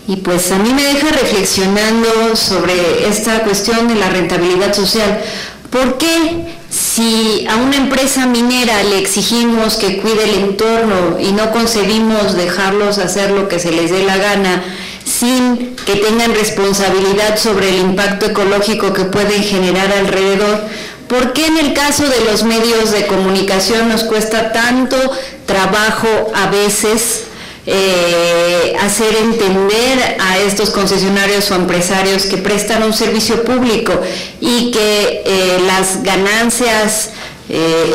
Y pues a mí me deja reflexionando sobre esta cuestión de la rentabilidad social. ¿Por qué si a una empresa minera le exigimos que cuide el entorno y no concebimos dejarlos hacer lo que se les dé la gana sin que tengan responsabilidad sobre el impacto ecológico que pueden generar alrededor? ¿Por qué en el caso de los medios de comunicación nos cuesta tanto trabajo a veces hacer entender a estos concesionarios o empresarios que prestan un servicio público y que las ganancias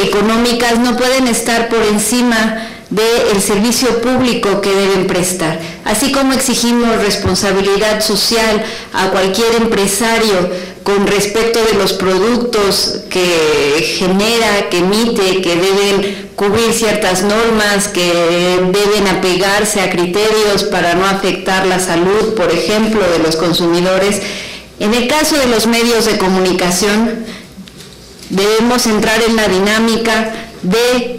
económicas no pueden estar por encima del servicio público que deben prestar? Así como exigimos responsabilidad social a cualquier empresario con respecto de los productos que genera, que emite, que deben cubrir ciertas normas, que deben apegarse a criterios para no afectar la salud, por ejemplo, de los consumidores. En el caso de los medios de comunicación, debemos entrar en la dinámica de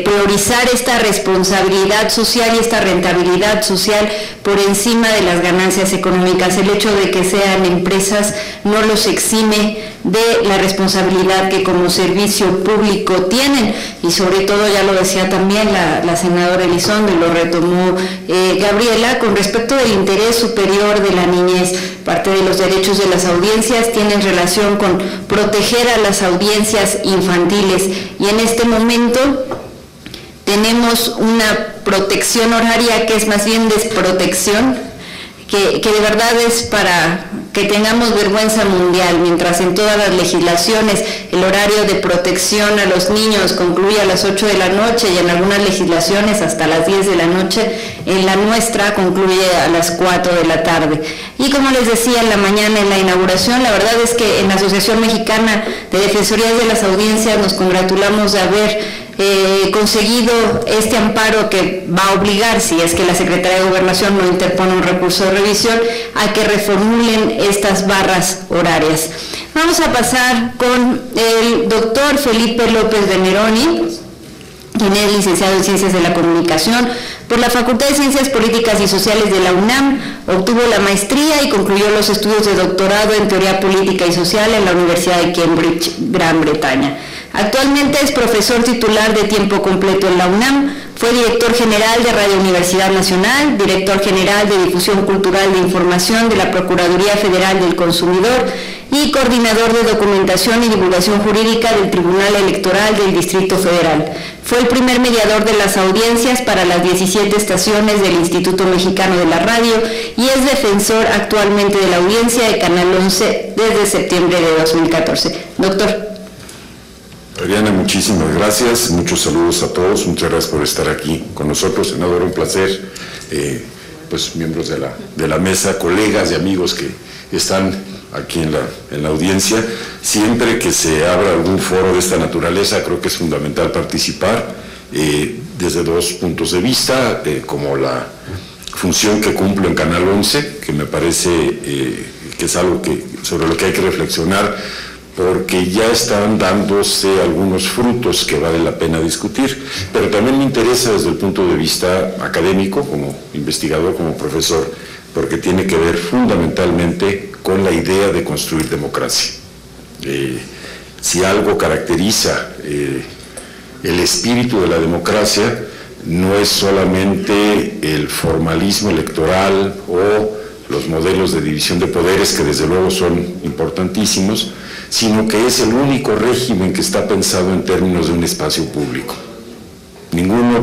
priorizar esta responsabilidad social y esta rentabilidad social por encima de las ganancias económicas. El hecho de que sean empresas no los exime de la responsabilidad que como servicio público tienen, y sobre todo, ya lo decía también la senadora Elizondo y lo retomó Gabriela, con respecto del interés superior de la niñez. Parte de los derechos de las audiencias tienen relación con proteger a las audiencias infantiles, y en este momento tenemos una protección horaria que es más bien desprotección, que de verdad es para que tengamos vergüenza mundial, mientras en todas las legislaciones el horario de protección a los niños concluye a las 8 de la noche y en algunas legislaciones hasta las 10 de la noche, en la nuestra concluye a las 4 de la tarde. Y como les decía en la mañana en la inauguración, la verdad es que en la Asociación Mexicana de Defensorías de las Audiencias nos congratulamos de haber conseguido este amparo que va a obligar, si es que la Secretaría de Gobernación no interpone un recurso de revisión, a que reformulen estas barras horarias. Vamos a pasar con el doctor Felipe López de Neroni, quien es licenciado en Ciencias de la Comunicación por la Facultad de Ciencias Políticas y Sociales de la UNAM. Obtuvo la maestría y concluyó los estudios de doctorado en Teoría Política y Social en la Universidad de Cambridge, Gran Bretaña. Actualmente es profesor titular de tiempo completo en la UNAM, fue director general de Radio Universidad Nacional, director general de Difusión Cultural de Información de la Procuraduría Federal del Consumidor y coordinador de Documentación y Divulgación Jurídica del Tribunal Electoral del Distrito Federal. Fue el primer mediador de las audiencias para las 17 estaciones del Instituto Mexicano de la Radio y es defensor actualmente de la audiencia de Canal 11 desde septiembre de 2014. Doctor. Adriana, muchísimas gracias, muchos saludos a todos, muchas gracias por estar aquí con nosotros, senador, un placer, pues miembros de la mesa, colegas y amigos que están aquí en la audiencia. Siempre que se abra algún foro de esta naturaleza, creo que es fundamental participar desde dos puntos de vista, como la función que cumplo en Canal 11, que me parece que es algo sobre lo que hay que reflexionar, porque ya están dándose algunos frutos que vale la pena discutir, pero también me interesa desde el punto de vista académico, como investigador, como profesor, porque tiene que ver fundamentalmente con la idea de construir democracia. Si algo caracteriza el espíritu de la democracia, no es solamente el formalismo electoral o los modelos de división de poderes, que desde luego son importantísimos, sino que es el único régimen que está pensado en términos de un espacio público. Ninguna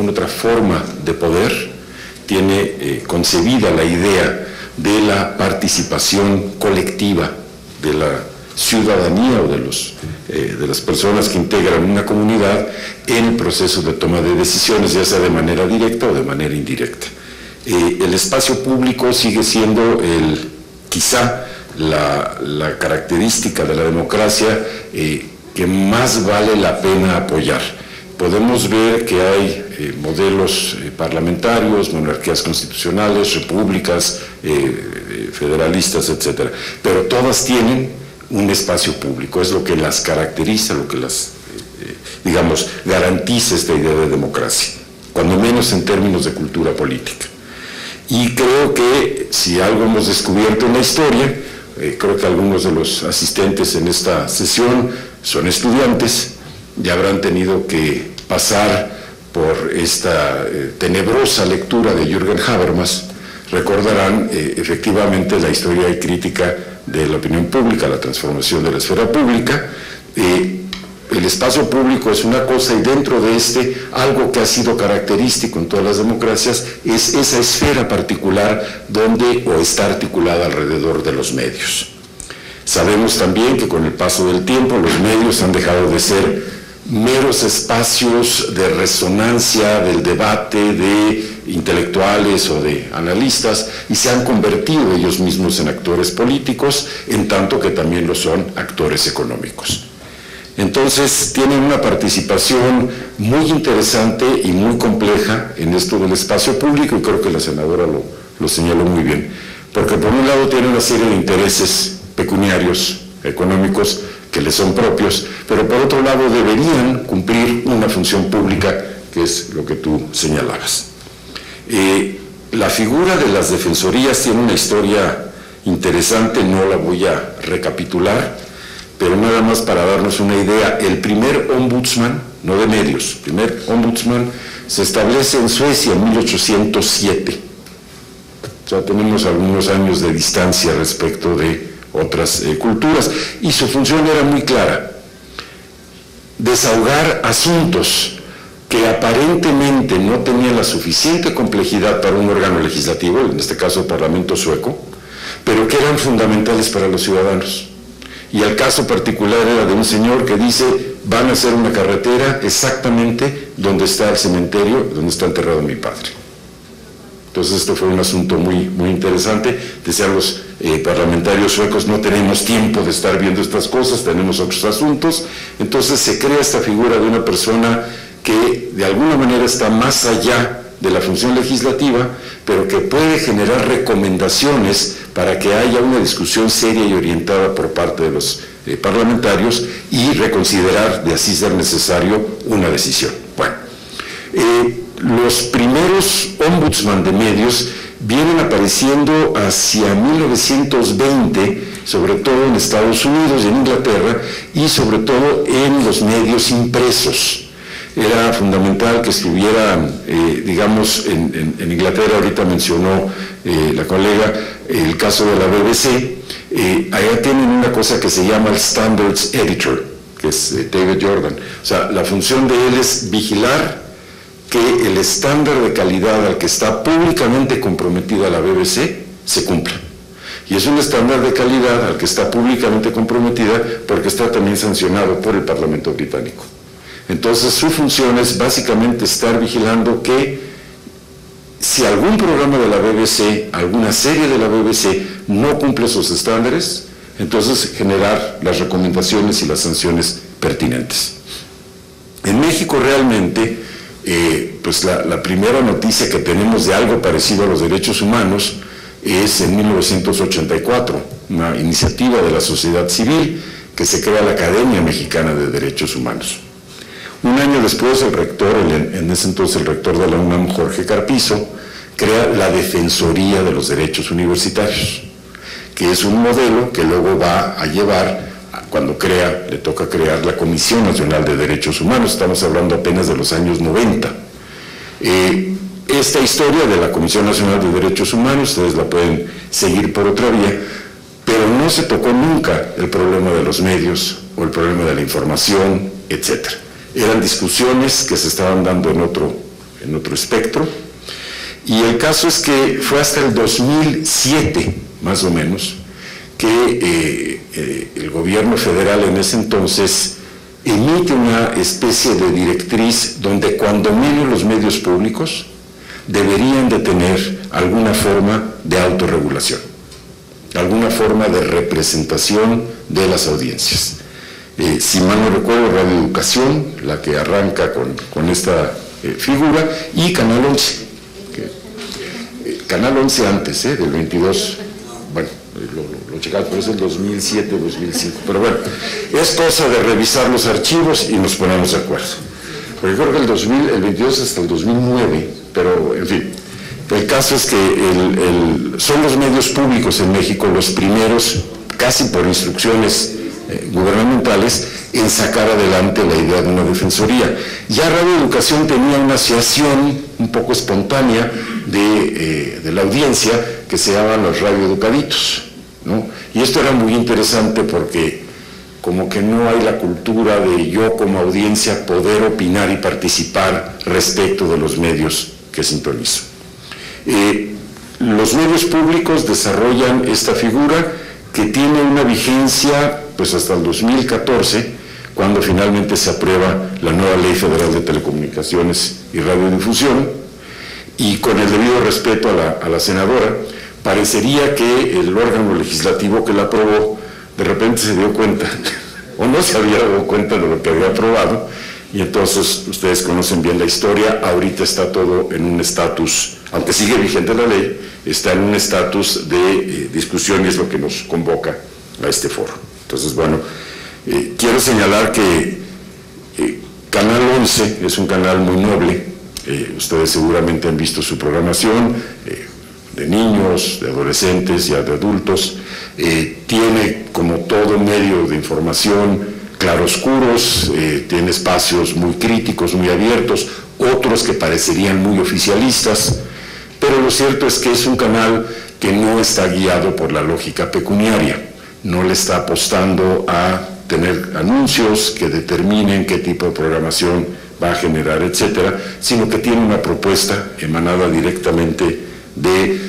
otra forma de poder tiene concebida la idea de la participación colectiva de la ciudadanía o de las personas que integran una comunidad en el proceso de toma de decisiones, ya sea de manera directa o de manera indirecta. El espacio público sigue siendo quizá la característica de la democracia que más vale la pena apoyar. Podemos ver que hay modelos parlamentarios, monarquías constitucionales, repúblicas, federalistas, etcétera, pero todas tienen un espacio público, es lo que las caracteriza, lo que las, garantiza esta idea de democracia, cuando menos en términos de cultura política. Y creo que si algo hemos descubierto en la historia, creo que algunos de los asistentes en esta sesión son estudiantes y habrán tenido que pasar por esta tenebrosa lectura de Jürgen Habermas. Recordarán efectivamente la historia y crítica de la opinión pública, la transformación de la esfera pública. El espacio público es una cosa y dentro de algo que ha sido característico en todas las democracias es esa esfera particular donde está articulada alrededor de los medios. Sabemos también que con el paso del tiempo los medios han dejado de ser meros espacios de resonancia del debate de intelectuales o de analistas y se han convertido ellos mismos en actores políticos, en tanto que también lo son actores económicos. Entonces tienen una participación muy interesante y muy compleja en esto del espacio público y creo que la senadora lo señaló muy bien, porque por un lado tienen una serie de intereses pecuniarios, económicos, que les son propios, pero por otro lado deberían cumplir una función pública, que es lo que tú señalabas. La figura de las defensorías tiene una historia interesante, no la voy a recapitular, pero nada más para darnos una idea, el primer ombudsman, no de medios, el primer ombudsman se establece en Suecia en 1807. O sea, tenemos algunos años de distancia respecto de otras culturas, y su función era muy clara: desahogar asuntos que aparentemente no tenían la suficiente complejidad para un órgano legislativo, en este caso el Parlamento sueco, pero que eran fundamentales para los ciudadanos. Y el caso particular era de un señor que dice: van a hacer una carretera exactamente donde está el cementerio, donde está enterrado mi padre. Entonces esto fue un asunto muy, muy interesante. Decían los parlamentarios suecos: no tenemos tiempo de estar viendo estas cosas, tenemos otros asuntos. Entonces se crea esta figura de una persona que de alguna manera está más allá de la función legislativa, pero que puede generar recomendaciones para que haya una discusión seria y orientada por parte de los parlamentarios y reconsiderar, de así ser necesario, una decisión. Bueno, los primeros ombudsman de medios vienen apareciendo hacia 1920, sobre todo en Estados Unidos y en Inglaterra, y sobre todo en los medios impresos. Era fundamental que estuvieran, digamos, en Inglaterra, ahorita mencionó la colega el caso de la BBC, allá tienen una cosa que se llama el Standards Editor, que es David Jordan. O sea, la función de él es vigilar que el estándar de calidad al que está públicamente comprometida la BBC se cumpla. Y es un estándar de calidad al que está públicamente comprometida porque está también sancionado por el Parlamento británico. Entonces su función es básicamente estar vigilando que si algún programa de la BBC, alguna serie de la BBC no cumple esos estándares, entonces generar las recomendaciones y las sanciones pertinentes. En México realmente, pues la primera noticia que tenemos de algo parecido a los derechos humanos es en 1984, una iniciativa de la sociedad civil que se crea la Academia Mexicana de Derechos Humanos. Un año después, el rector, en ese entonces el rector de la UNAM, Jorge Carpizo, crea la Defensoría de los Derechos Universitarios, que es un modelo que luego va a llevar, cuando le toca crear la Comisión Nacional de Derechos Humanos. Estamos hablando apenas de los años 90. Esta historia de la Comisión Nacional de Derechos Humanos, ustedes la pueden seguir por otra vía, pero no se tocó nunca el problema de los medios o el problema de la información, etc. Eran discusiones que se estaban dando en otro espectro, y el caso es que fue hasta el 2007, más o menos, que el gobierno federal en ese entonces emite una especie de directriz donde cuando menos los medios públicos deberían de tener alguna forma de autorregulación, alguna forma de representación de las audiencias. Si mal no recuerdo, Radio Educación, la que arranca con esta figura, y Canal 11. Canal 11 antes, del 22, bueno, lo checamos, pero es el 2007, 2005. Pero bueno, es cosa de revisar los archivos y nos ponemos de acuerdo. Porque creo que el 22 hasta el 2009, pero en fin. El caso es que son los medios públicos en México los primeros, casi por instrucciones gubernamentales, en sacar adelante la idea de una defensoría. Ya Radio Educación tenía una asociación un poco espontánea de la audiencia que se llaman los radioeducaditos, ¿no? Y esto era muy interesante porque como que no hay la cultura de yo como audiencia poder opinar y participar respecto de los medios que sintonizo. Los medios públicos desarrollan esta figura que tiene una vigencia pues hasta el 2014, cuando finalmente se aprueba la nueva Ley Federal de Telecomunicaciones y Radiodifusión, y con el debido respeto a la senadora, parecería que el órgano legislativo que la aprobó de repente se dio cuenta, o no se había dado cuenta de lo que había aprobado, y entonces ustedes conocen bien la historia. Ahorita está todo en un estatus, aunque sigue vigente la ley, está en un estatus de discusión, y es lo que nos convoca a este foro. Entonces, bueno, quiero señalar que Canal 11 es un canal muy noble. Ustedes seguramente han visto su programación, de niños, de adolescentes, ya de adultos. Tiene, como todo medio de información, claroscuros, tiene espacios muy críticos, muy abiertos, otros que parecerían muy oficialistas, pero lo cierto es que es un canal que no está guiado por la lógica pecuniaria, no le está apostando a tener anuncios que determinen qué tipo de programación va a generar, etcétera, sino que tiene una propuesta emanada directamente del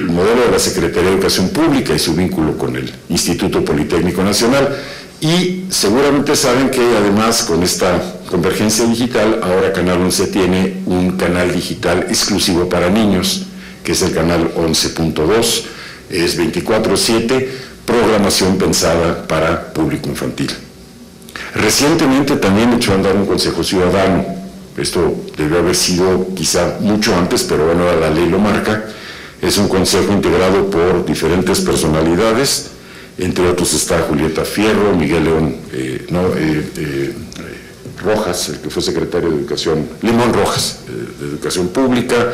modelo de la Secretaría de Educación Pública y su vínculo con el Instituto Politécnico Nacional. Y seguramente saben que además con esta convergencia digital, ahora Canal 11 tiene un canal digital exclusivo para niños, que es el canal 11.2, es 24/7, programación pensada para público infantil. Recientemente también echó a andar un Consejo Ciudadano. Esto debió haber sido quizá mucho antes, pero bueno, la ley lo marca. Es un consejo integrado por diferentes personalidades, entre otros está Julieta Fierro, Miguel León Rojas, el que fue secretario de Educación, Limón Rojas, de Educación Pública.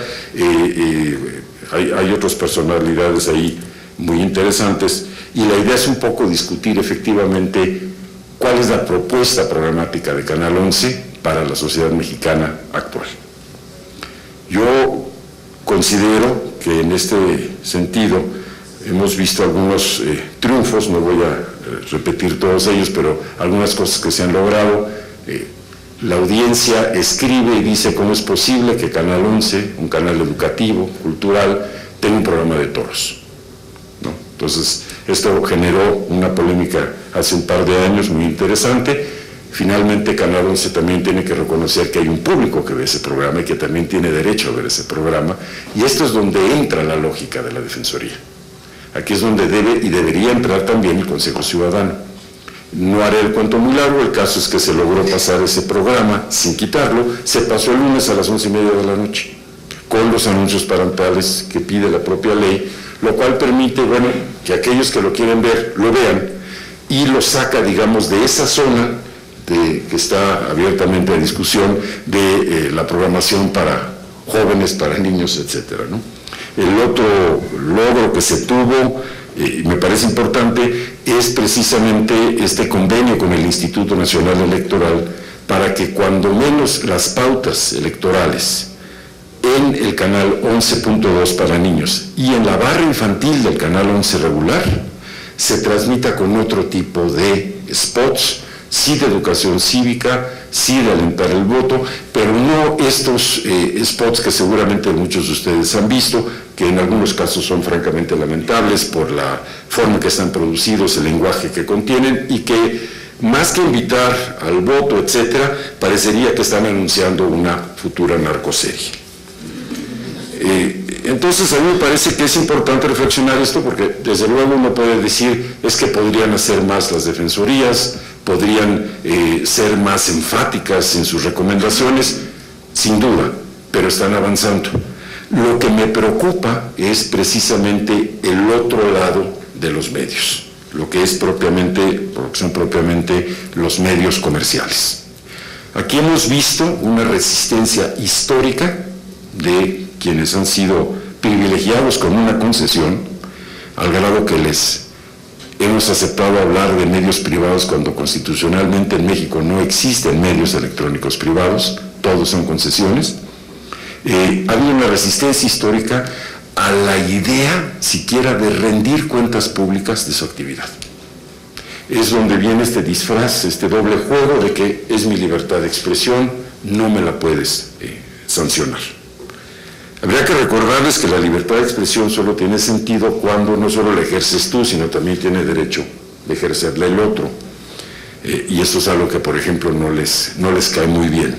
Hay otras personalidades ahí muy interesantes, y la idea es un poco discutir efectivamente cuál es la propuesta programática de Canal 11 para la sociedad mexicana actual. Yo considero que en este sentido hemos visto algunos triunfos, no voy a repetir todos ellos, pero algunas cosas que se han logrado. La audiencia escribe y dice cómo es posible que Canal 11, un canal educativo, cultural, tenga un programa de toros, ¿no? Entonces, esto generó una polémica hace un par de años muy interesante. Finalmente, Canal 11 también tiene que reconocer que hay un público que ve ese programa y que también tiene derecho a ver ese programa, y esto es donde entra la lógica de la Defensoría. Aquí es donde debe y debería entrar también el Consejo Ciudadano. No haré el cuento muy largo, el caso es que se logró pasar ese programa sin quitarlo. Se pasó el lunes a las 11:30 de la noche, con los anuncios parentales que pide la propia ley, lo cual permite, bueno, que aquellos que lo quieren ver, lo vean, y lo saca, digamos, de esa zona que está abiertamente a discusión de la programación para jóvenes, para niños, etcétera, ¿no? El otro logro que se tuvo, me parece importante, es precisamente este convenio con el Instituto Nacional Electoral para que cuando menos las pautas electorales en el canal 11.2 para niños y en la barra infantil del canal 11 regular se transmita con otro tipo de spots, sí de educación cívica, sí de alentar el voto, pero no estos spots que seguramente muchos de ustedes han visto, que en algunos casos son francamente lamentables por la forma en que están producidos, el lenguaje que contienen, y que más que invitar al voto, etcétera, parecería que están anunciando una futura narcoserie. Entonces, a mí me parece que es importante reflexionar esto, porque desde luego uno puede decir, es que podrían hacer más las defensorías, podrían ser más enfáticas en sus recomendaciones, sin duda, pero están avanzando. Lo que me preocupa es precisamente el otro lado de los medios, lo que son propiamente los medios comerciales. Aquí hemos visto una resistencia histórica de quienes han sido privilegiados con una concesión, al grado que les hemos aceptado hablar de medios privados cuando constitucionalmente en México no existen medios electrónicos privados, todos son concesiones. Ha habido una resistencia histórica a la idea siquiera de rendir cuentas públicas de su actividad. Es donde viene este disfraz, este doble juego de que es mi libertad de expresión, no me la puedes sancionar. Habría que recordarles que la libertad de expresión solo tiene sentido cuando no solo la ejerces tú, sino también tiene derecho de ejercerla el otro. Y esto es algo que, por ejemplo, no les cae muy bien.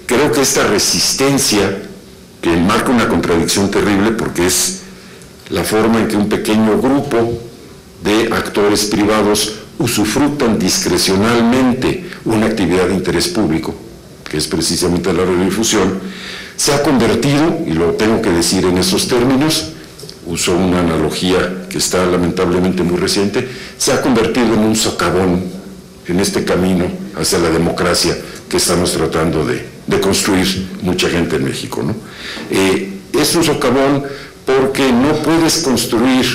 Creo que esta resistencia, que marca una contradicción terrible, porque es la forma en que un pequeño grupo de actores privados usufructan discrecionalmente una actividad de interés público, que es precisamente la radiodifusión, se ha convertido, y lo tengo que decir en esos términos, uso una analogía que está lamentablemente muy reciente, se ha convertido en un socavón en este camino hacia la democracia que estamos tratando de construir mucha gente en México, ¿no? Es un socavón porque no puedes construir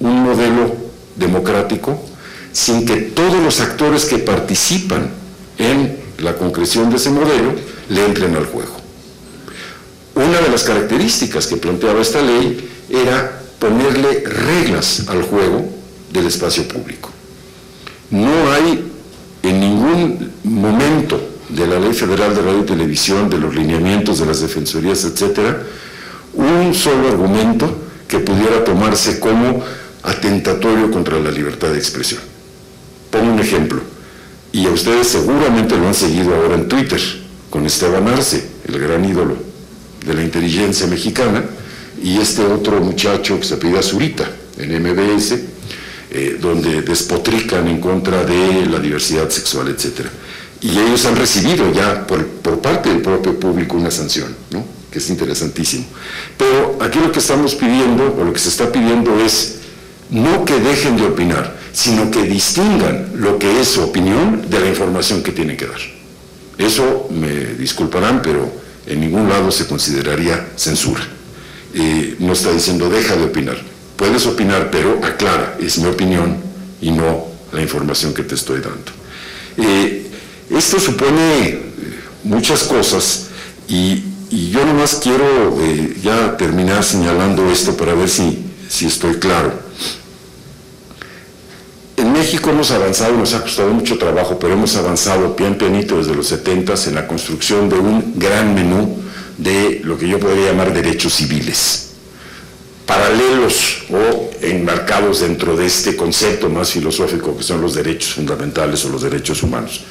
un modelo democrático sin que todos los actores que participan en la concreción de ese modelo le entren al juego. Una de las características que planteaba esta ley era ponerle reglas al juego del espacio público. No hay en ningún momento de la Ley Federal de Radio y Televisión, de los lineamientos de las defensorías, etcétera, un solo argumento que pudiera tomarse como atentatorio contra la libertad de expresión. Pongo un ejemplo, y a ustedes seguramente lo han seguido ahora en Twitter, con Esteban Arce, el gran ídolo de la inteligencia mexicana, y este otro muchacho que se apellida Zurita, en MBS, donde despotrican en contra de la diversidad sexual, etcétera. Y ellos han recibido ya por parte del propio público una sanción, ¿no? Que es interesantísimo. Pero aquí lo que estamos pidiendo, o lo que se está pidiendo es no que dejen de opinar, sino que distingan lo que es su opinión de la información que tienen que dar. Eso, me disculparán, pero en ningún lado se consideraría censura. No está diciendo deja de opinar. Puedes opinar, pero aclara, es mi opinión y no la información que te estoy dando. Esto supone muchas cosas y yo nomás quiero ya terminar señalando esto para ver si estoy claro. En México hemos avanzado, nos ha costado mucho trabajo, pero hemos avanzado pian pianito desde los 70s en la construcción de un gran menú de lo que yo podría llamar derechos civiles, paralelos o enmarcados dentro de este concepto más filosófico que son los derechos fundamentales o los derechos humanos.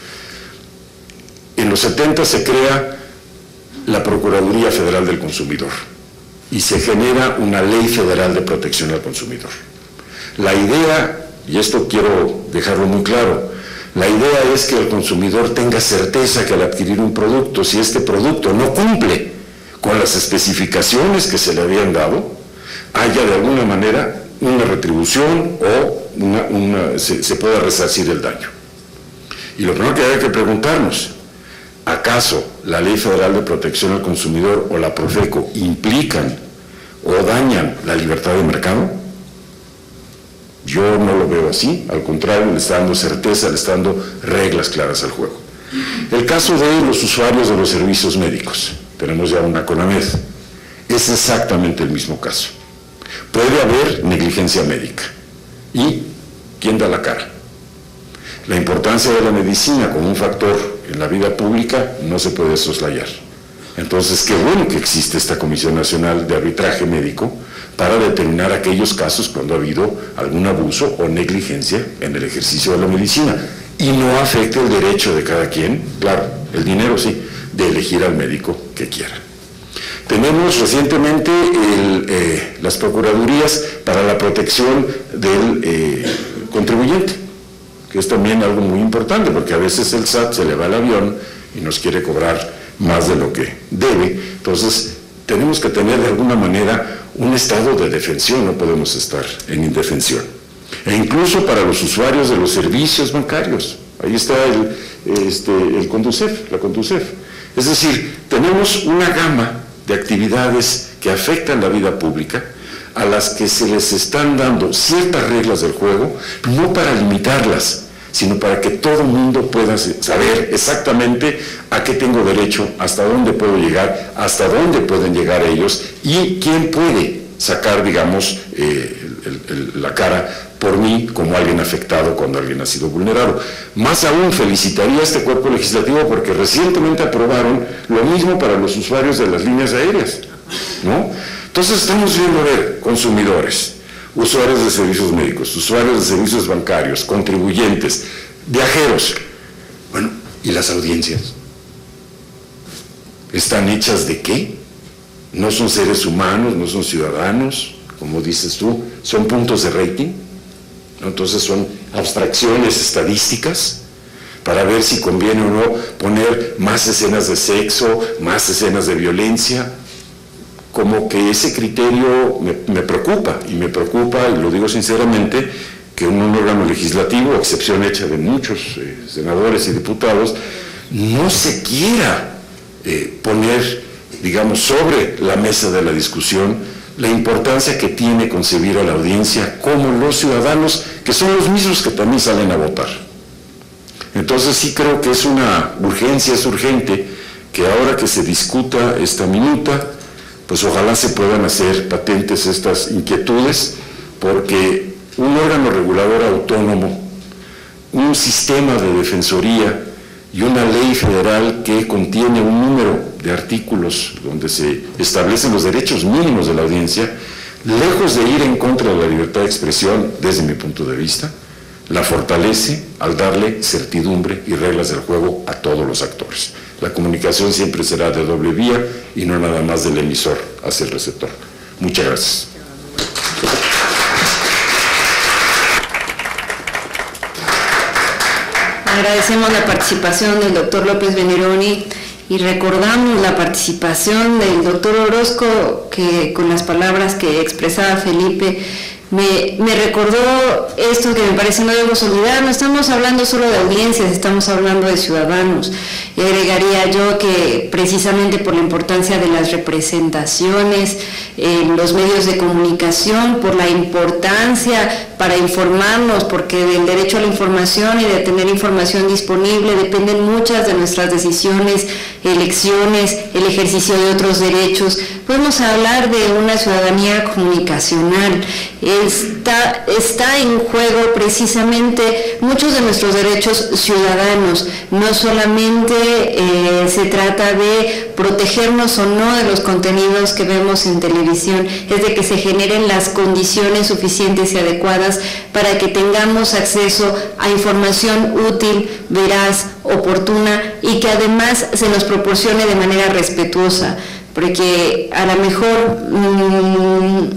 En los 70 se crea la Procuraduría Federal del Consumidor y se genera una Ley Federal de Protección al Consumidor. La idea, y esto quiero dejarlo muy claro, la idea es que el consumidor tenga certeza que al adquirir un producto, si este producto no cumple con las especificaciones que se le habían dado, haya de alguna manera una retribución o se pueda resarcir el daño. Y lo primero que hay que preguntarnos, ¿acaso la Ley Federal de Protección al Consumidor o la Profeco implican o dañan la libertad de mercado? Yo no lo veo así, al contrario, le está dando certeza, le está dando reglas claras al juego. El caso de los usuarios de los servicios médicos, tenemos ya una CONAMED, es exactamente el mismo caso. Puede haber negligencia médica. ¿Y quién da la cara? La importancia de la medicina como un factor en la vida pública no se puede soslayar. Entonces, qué bueno que existe esta Comisión Nacional de Arbitraje Médico para determinar aquellos casos cuando ha habido algún abuso o negligencia en el ejercicio de la medicina y no afecte el derecho de cada quien, claro, el dinero sí, de elegir al médico que quiera. Tenemos recientemente las Procuradurías para la Protección del contribuyente, que es también algo muy importante, porque a veces el SAT se le va el avión y nos quiere cobrar más de lo que debe. Entonces, tenemos que tener de alguna manera un estado de defensión, no podemos estar en indefensión. E incluso para los usuarios de los servicios bancarios, ahí está el Conducef, la Conducef. Es decir, tenemos una gama de actividades que afectan la vida pública, a las que se les están dando ciertas reglas del juego, no para limitarlas, sino para que todo el mundo pueda saber exactamente a qué tengo derecho, hasta dónde puedo llegar, hasta dónde pueden llegar ellos y quién puede sacar, digamos, la cara por mí como alguien afectado cuando alguien ha sido vulnerado. Más aún, felicitaría a este cuerpo legislativo porque recientemente aprobaron lo mismo para los usuarios de las líneas aéreas, ¿no? Entonces estamos viendo, a ver, consumidores, usuarios de servicios médicos, usuarios de servicios bancarios, contribuyentes, viajeros. Bueno, ¿y las audiencias? ¿Están hechas de qué? ¿No son seres humanos, no son ciudadanos, como dices tú? ¿Son puntos de rating? Entonces son abstracciones estadísticas para ver si conviene o no poner más escenas de sexo, más escenas de violencia. Como que ese criterio me preocupa, y lo digo sinceramente, que un órgano legislativo, a excepción hecha de muchos senadores y diputados, no se quiera poner, digamos, sobre la mesa de la discusión la importancia que tiene concebir a la audiencia como los ciudadanos, que son los mismos que también salen a votar. Entonces sí creo que es una urgencia, es urgente que ahora que se discuta esta minuta, pues ojalá se puedan hacer patentes estas inquietudes, porque un órgano regulador autónomo, un sistema de defensoría y una ley federal que contiene un número de artículos donde se establecen los derechos mínimos de la audiencia, lejos de ir en contra de la libertad de expresión, desde mi punto de vista, la fortalece al darle certidumbre y reglas del juego a todos los actores. La comunicación siempre será de doble vía y no nada más del emisor hacia el receptor. Muchas gracias. Agradecemos la participación del doctor López Veneroni y recordamos la participación del doctor Orozco, que con las palabras que expresaba Felipe me recordó esto que me parece no debemos olvidar. No estamos hablando solo de audiencias, estamos hablando de ciudadanos. Y agregaría yo que precisamente por la importancia de las representaciones en los medios de comunicación, por la importancia para informarnos, porque del derecho a la información y de tener información disponible dependen muchas de nuestras decisiones, elecciones, el ejercicio de otros derechos. Podemos hablar de una ciudadanía comunicacional. Está en juego precisamente muchos de nuestros derechos ciudadanos. No solamente se trata de protegernos o no de los contenidos que vemos en televisión, es de que se generen las condiciones suficientes y adecuadas para que tengamos acceso a información útil, veraz, oportuna y que además se nos proporcione de manera respetuosa, porque a lo mejor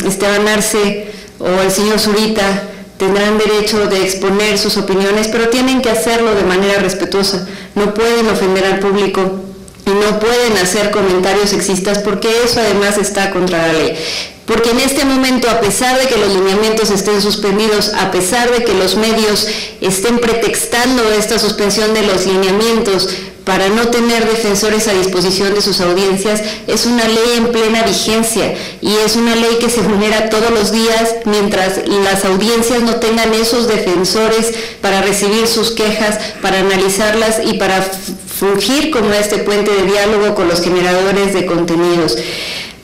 Esteban Arce o el señor Zurita tendrán derecho de exponer sus opiniones, pero tienen que hacerlo de manera respetuosa. No pueden ofender al público y no pueden hacer comentarios sexistas, porque eso además está contra la ley. Porque en este momento, a pesar de que los lineamientos estén suspendidos, a pesar de que los medios estén pretextando esta suspensión de los lineamientos para no tener defensores a disposición de sus audiencias, es una ley en plena vigencia y es una ley que se vulnera todos los días mientras las audiencias no tengan esos defensores para recibir sus quejas, para analizarlas y para fungir como este puente de diálogo con los generadores de contenidos.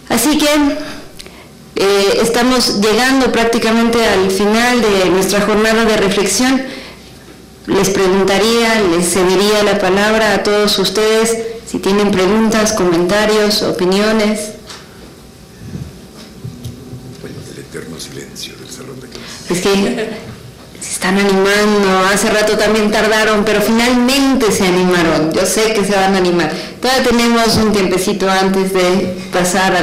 Así que estamos llegando prácticamente al final de nuestra jornada de reflexión. Les preguntaría, les cedería la palabra a todos ustedes si tienen preguntas, comentarios, opiniones. El eterno silencio del salón de clases. Es que se están animando, hace rato también tardaron, pero finalmente se animaron. Yo sé que se van a animar. Todavía tenemos un tiempecito antes de pasar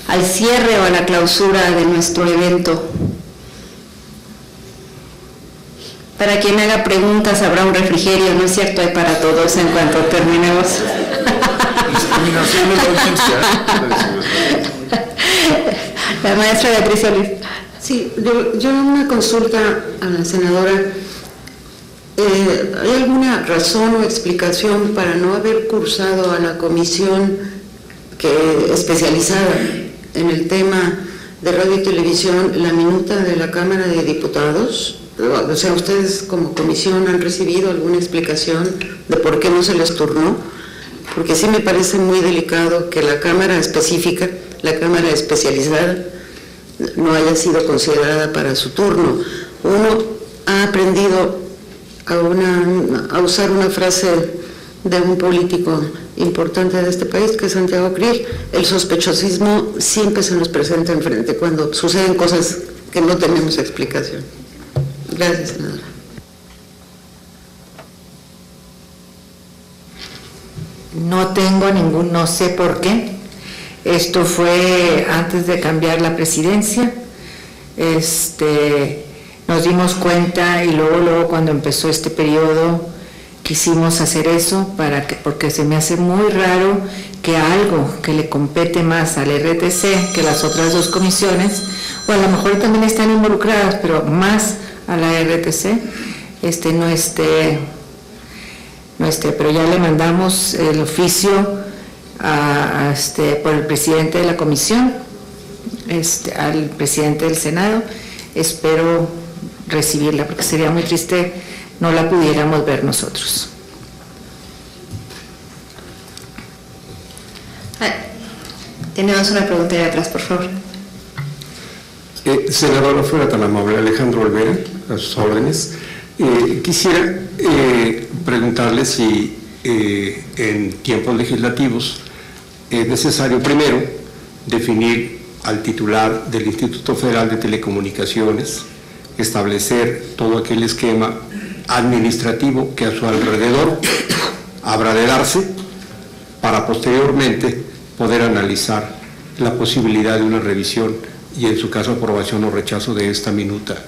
al cierre o a la clausura de nuestro evento. Para quien haga preguntas habrá un refrigerio, ¿no es cierto? Hay para todos en cuanto terminemos. La maestra Beatriz Solís. Sí, yo una consulta a la senadora. ¿Hay alguna razón o explicación para no haber cursado a la comisión especializada en el tema de radio y televisión la minuta de la Cámara de Diputados? O sea, ¿ustedes como comisión han recibido alguna explicación de por qué no se les turnó? Porque sí me parece muy delicado que la Cámara específica, la Cámara especializada, no haya sido considerada para su turno. Uno ha aprendido a usar una frase de un político importante de este país, que es Santiago Krill: el sospechosismo siempre se nos presenta enfrente cuando suceden cosas que no tenemos explicación. Gracias, senadora. No sé por qué. Esto fue antes de cambiar la presidencia. Nos dimos cuenta y luego cuando empezó este periodo quisimos hacer eso porque se me hace muy raro que algo que le compete más al RTC que las otras dos comisiones, o a lo mejor también están involucradas, pero más a la RTC, pero ya le mandamos el oficio por el presidente de la comisión, al presidente del Senado. Espero recibirla porque sería muy triste no la pudiéramos ver nosotros. Tenemos una pregunta de atrás, por favor. Senadora, fuera tan amable, Alejandro Olvera, a sus órdenes. Quisiera preguntarle si en tiempos legislativos es necesario primero definir al titular del Instituto Federal de Telecomunicaciones, establecer todo aquel esquema administrativo que a su alrededor habrá de darse para posteriormente poder analizar la posibilidad de una revisión y en su caso aprobación o rechazo de esta minuta